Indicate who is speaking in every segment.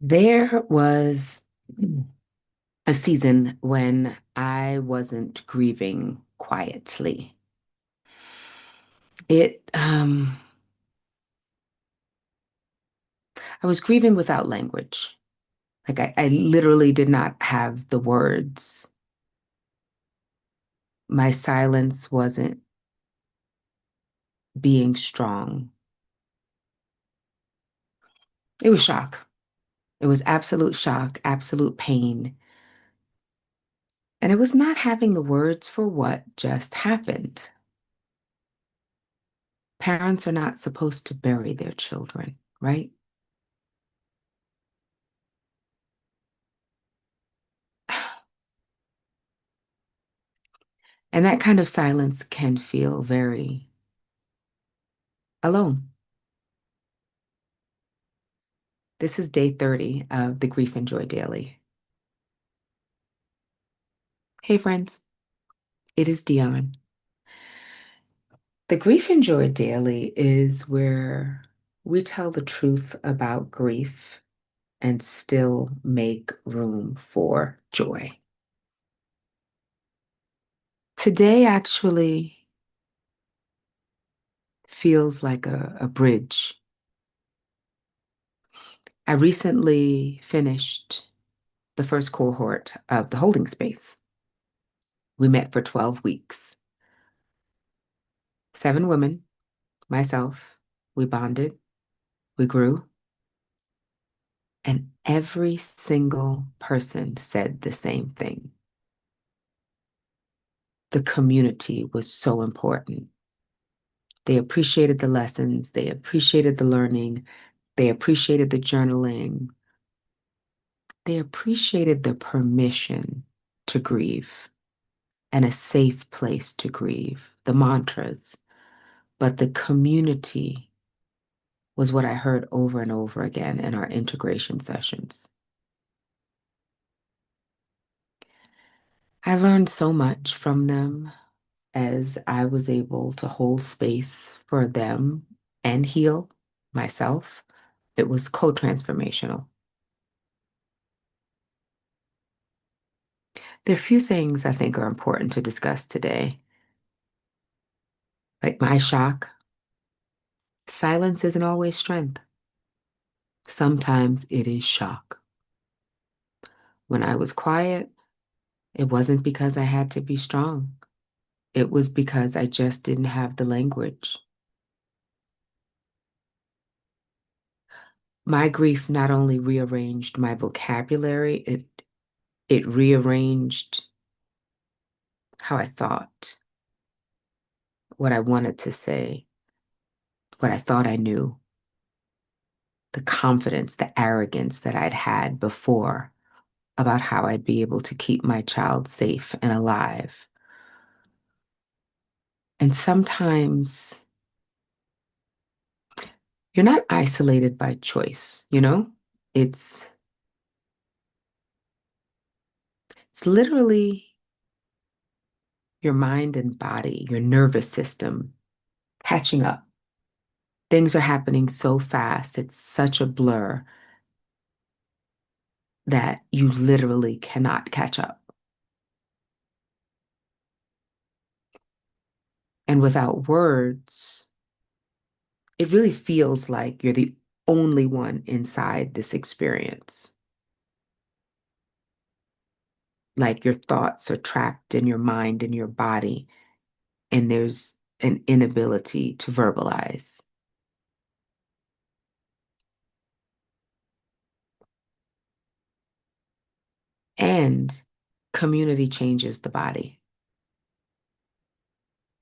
Speaker 1: There was a season when I wasn't grieving quietly. It, I was grieving without language. Like I literally did not have the words. My silence wasn't being strong. It was shock. It was absolute shock, absolute pain. And it was not having the words for what just happened. Parents are not supposed to bury their children, right? And that kind of silence can feel very alone. This is day 30 of the Grief and Joy Daily. Hey, friends, it is Dionne. The Grief and Joy Daily is where we tell the truth about grief and still make room for joy. Today actually feels like a bridge. I recently finished the first cohort of the holding space. We met for 12 weeks. 7 women, myself, we bonded, we grew, and every single person said the same thing. The community was so important. They appreciated the lessons, they appreciated the learning, they appreciated the journaling, they appreciated the permission to grieve and a safe place to grieve, the mantras. But the community was what I heard over and over again in our integration sessions. I learned so much from them as I was able to hold space for them and heal myself. It was co-transformational. There are a few things I think are important to discuss today. Like my shock, silence isn't always strength. Sometimes it is shock. When I was quiet, it wasn't because I had to be strong. It was because I just didn't have the language. My grief not only rearranged my vocabulary, it rearranged how I thought, what I wanted to say, what I thought I knew, the confidence, the arrogance that I'd had before about how I'd be able to keep my child safe and alive. And sometimes you're not isolated by choice, you know? It's it's literally your mind and body, your nervous system catching up. Things are happening so fast. It's such a blur that you literally cannot catch up. And without words, it really feels like you're the only one inside this experience. Like your thoughts are trapped in your mind and your body, and there's an inability to verbalize. And community changes the body.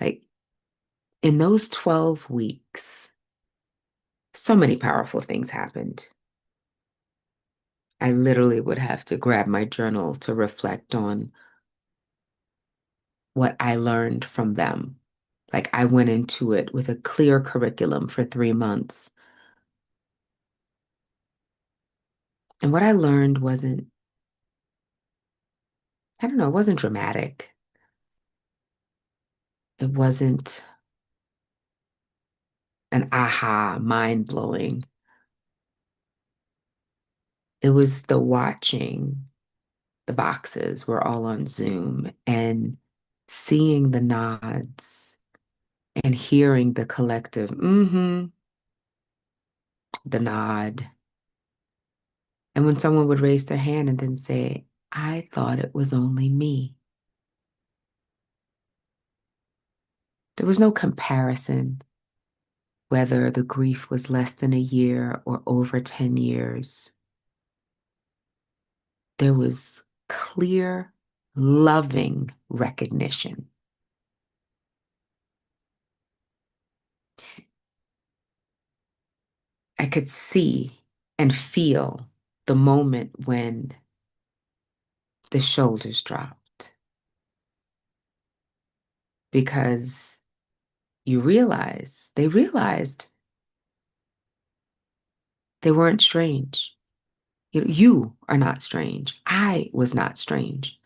Speaker 1: Like in those 12 weeks, so many powerful things happened. I literally would have to grab my journal to reflect on what I learned from them. Like I went into it with a clear curriculum for 3 months. And what I learned wasn't, I don't know, it wasn't dramatic. It wasn't an aha, mind blowing. It was the watching the boxes were all on Zoom and seeing the nods and hearing the collective, the nod. And when someone would raise their hand and then say, I thought it was only me. There was no comparison whether the grief was less than a year or over 10 years. There was clear, loving recognition. I could see and feel the moment when the shoulders dropped because they realized they weren't strange. You are not strange. I was not strange.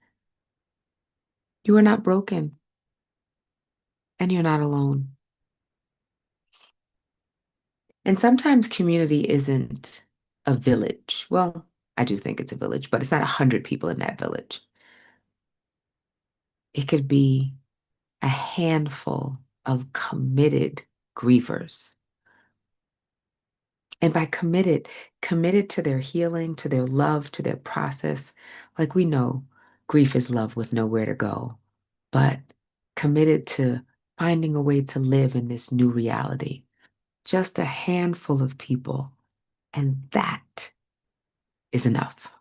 Speaker 1: You are not broken and you're not alone. And sometimes community isn't a village. Well, I do think it's a village, but it's not 100 people in that village. It could be a handful of committed grievers. And by committed, committed to their healing, to their love, to their process. Like we know, grief is love with nowhere to go, but committed to finding a way to live in this new reality. Just a handful of people. And that is enough.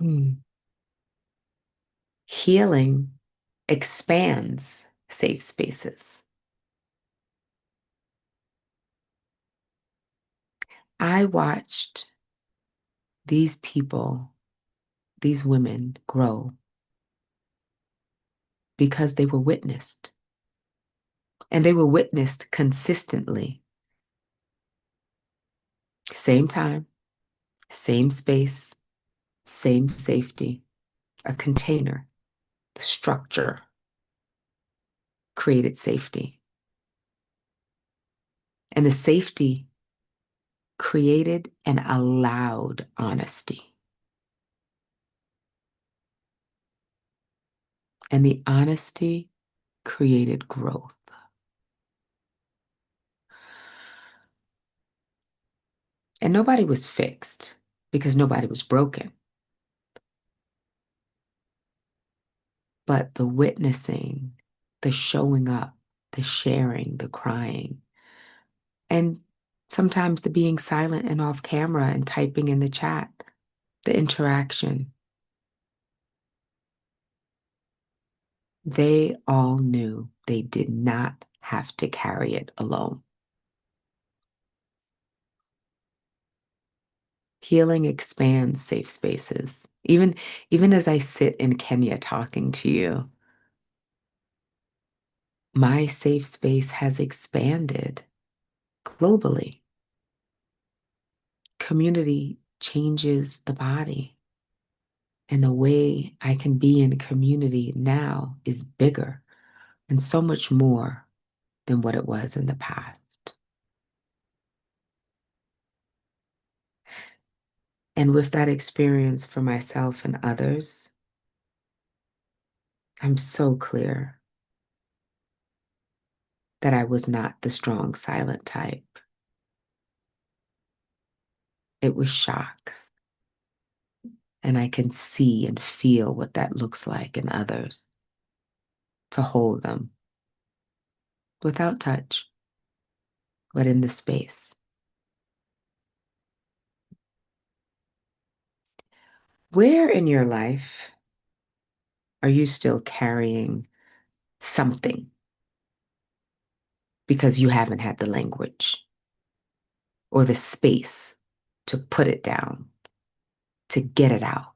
Speaker 1: Hmm. Healing expands safe spaces. I watched these people, these women grow because they were witnessed. And they were witnessed consistently. Same time, same space, same safety, a container, the structure created safety. And the safety created and allowed honesty. And the honesty created growth. And nobody was fixed because nobody was broken. But the witnessing, the showing up, the sharing, the crying, and sometimes the being silent and off camera and typing in the chat, the interaction, they all knew they did not have to carry it alone. Healing expands safe spaces. Even as I sit in Kenya talking to you, my safe space has expanded globally. Community changes the body. And the way I can be in community now is bigger and so much more than what it was in the past. And with that experience for myself and others, I'm so clear that I was not the strong, silent type. It was shock. And I can see and feel what that looks like in others to hold them without touch, but in the space. Where in your life are you still carrying something because you haven't had the language or the space to put it down, to get it out?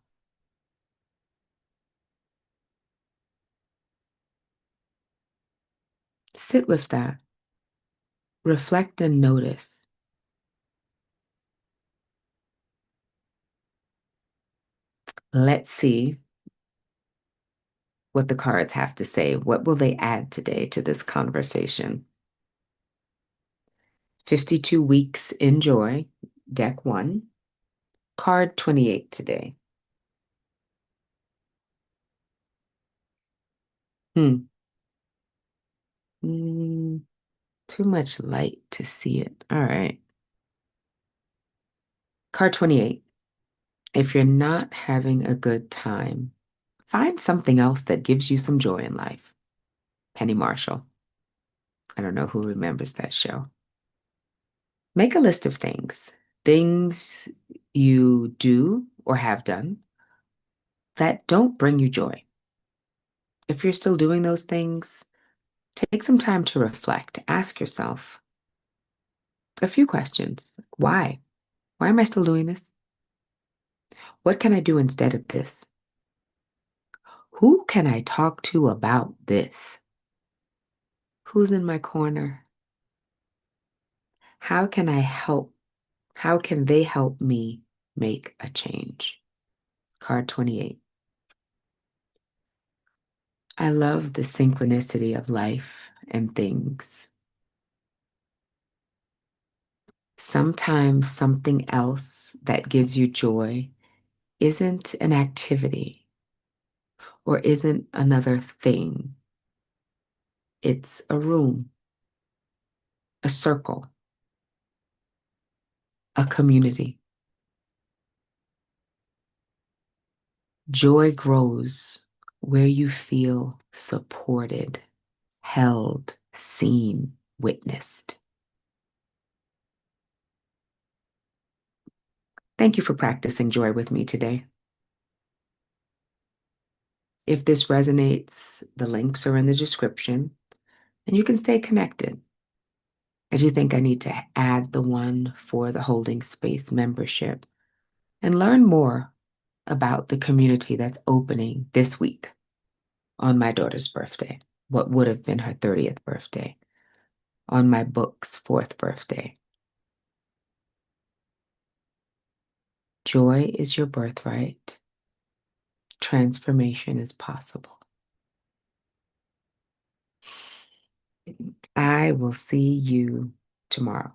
Speaker 1: Sit with that, reflect and notice. Let's see what the cards have to say. What will they add today to this conversation? 52 Weeks INjoy, deck 1, card 28 today. Hmm. Mm, too much light to see it. All right. Card 28. If you're not having a good time, find something else that gives you some joy in life. Penny Marshall. I don't know who remembers that show. Make a list of things you do or have done that don't bring you joy. If you're still doing those things, take some time to reflect. Ask yourself a few questions. Why? Why am I still doing this? What can I do instead of this? Who can I talk to about this? Who's in my corner? How can I help? How can they help me make a change? Card 28. I love the synchronicity of life and things. Sometimes something else that gives you joy isn't an activity or isn't another thing. It's a room, a circle, a community. Joy grows where you feel supported, held, seen, witnessed. Thank you for practicing joy with me today. If this resonates, the links are in the description and you can stay connected. I do think I need to add the one for the Holding Space membership and learn more about the community that's opening this week on my daughter's birthday, what would have been her 30th birthday, on my book's 4th birthday. Joy is your birthright. Transformation is possible. I will see you tomorrow.